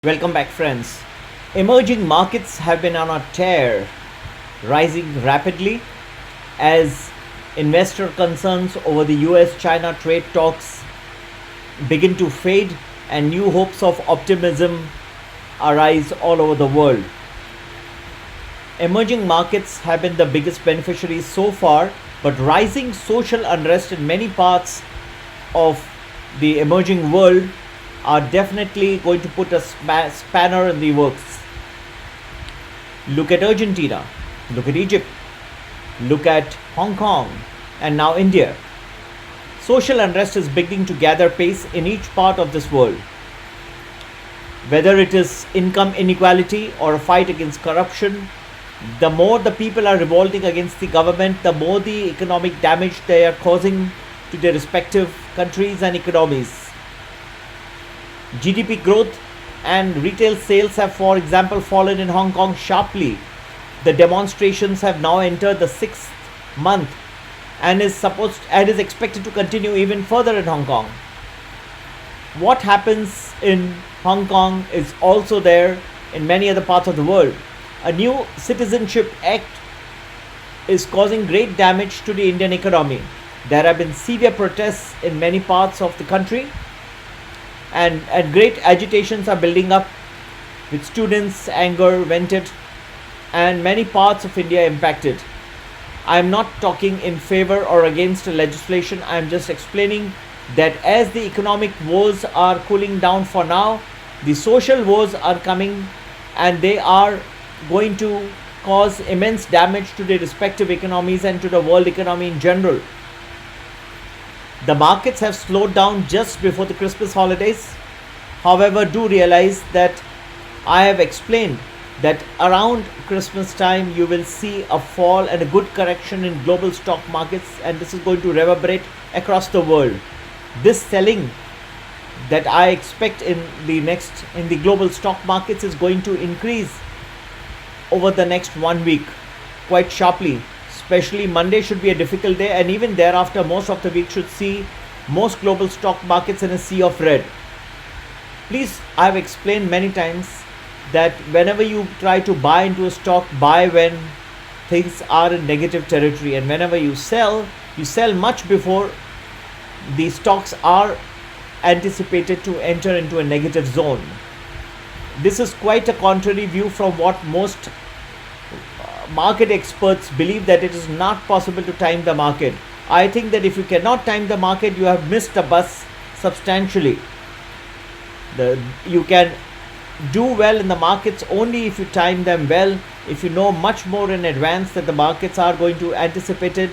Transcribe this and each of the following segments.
Welcome back, friends. Emerging markets have been on a tear, rising rapidly as investor concerns over the US China trade talks begin to fade and new hopes of optimism arise all over the world. Emerging markets have been the biggest beneficiaries so far, but rising social unrest in many parts of the emerging world are definitely going to put a spanner in the works. Look at Argentina, look at Egypt, look at Hong Kong, and now India. Social unrest is beginning to gather pace in each part of this world. Whether it is income inequality or a fight against corruption, the more the people are revolting against the government, the more the economic damage they are causing to their respective countries and economies. GDP growth and retail sales have, for example, fallen in Hong Kong sharply. The demonstrations have now entered the sixth month and is expected to continue even further in Hong Kong. What happens in Hong Kong is also there in many other parts of the world. A new Citizenship Act is causing great damage to the Indian economy. There have been severe protests in many parts of the country, and great agitations are building up with students' anger vented and many parts of India impacted. I am not talking in favor or against a legislation. I am just explaining that as the economic woes are cooling down for now, the social woes are coming and they are going to cause immense damage to their respective economies and to the world economy in general. The markets have slowed down just before the Christmas holidays. However, do realize that I have explained that around Christmas time you will see a fall and a good correction in global stock markets, and this is going to reverberate across the world. This selling that I expect in the global stock markets is going to increase over the next 1 week quite sharply. Especially Monday should be a difficult day, and even thereafter most of the week should see most global stock markets in a sea of red. Please, I have explained many times that whenever you try to buy into a stock, buy when things are in negative territory, and whenever you sell much before the stocks are anticipated to enter into a negative zone. This is quite a contrary view from what most market experts believe, that it is not possible to time the market. I think that if you cannot time the market, you have missed the bus substantially. You can do well in the markets only if you time them well, if you know much more in advance that the markets are going to anticipate it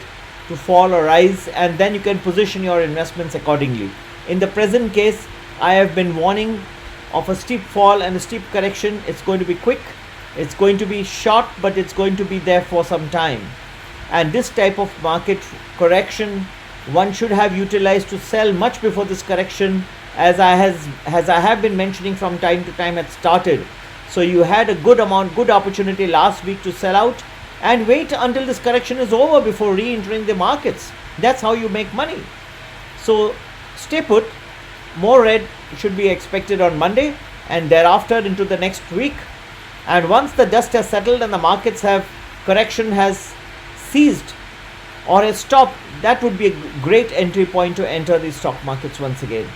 to fall or rise, and then you can position your investments accordingly. In the present case, I have been warning of a steep fall and a steep correction. It's going to be quick. It's going to be short, but it's going to be there for some time. And this type of market correction, one should have utilized to sell much before this correction, as I have been mentioning from time to time, had started. So you had a good opportunity last week to sell out and wait until this correction is over before re-entering the markets. That's how you make money. So stay put. More red should be expected on Monday and thereafter into the next week. And once the dust has settled and the correction has ceased or has stopped, that would be a great entry point to enter the stock markets once again.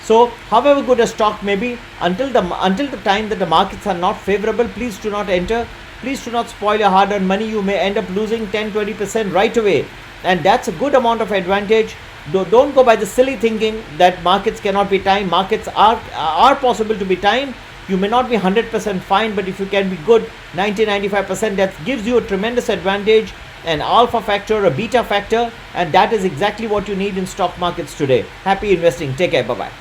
So, however good a stock may be, until the time that the markets are not favorable, please do not enter. Please do not spoil your hard-earned money. You may end up losing 10-20% right away, and that's a good amount of advantage. Don't go by the silly thinking that markets cannot be timed. Markets are possible to be timed. You may not be 100% fine, but if you can be good 90-95%, that gives you a tremendous advantage, an alpha factor, a beta factor, and that is exactly what you need in stock markets today. Happy investing. Take care. Bye-bye.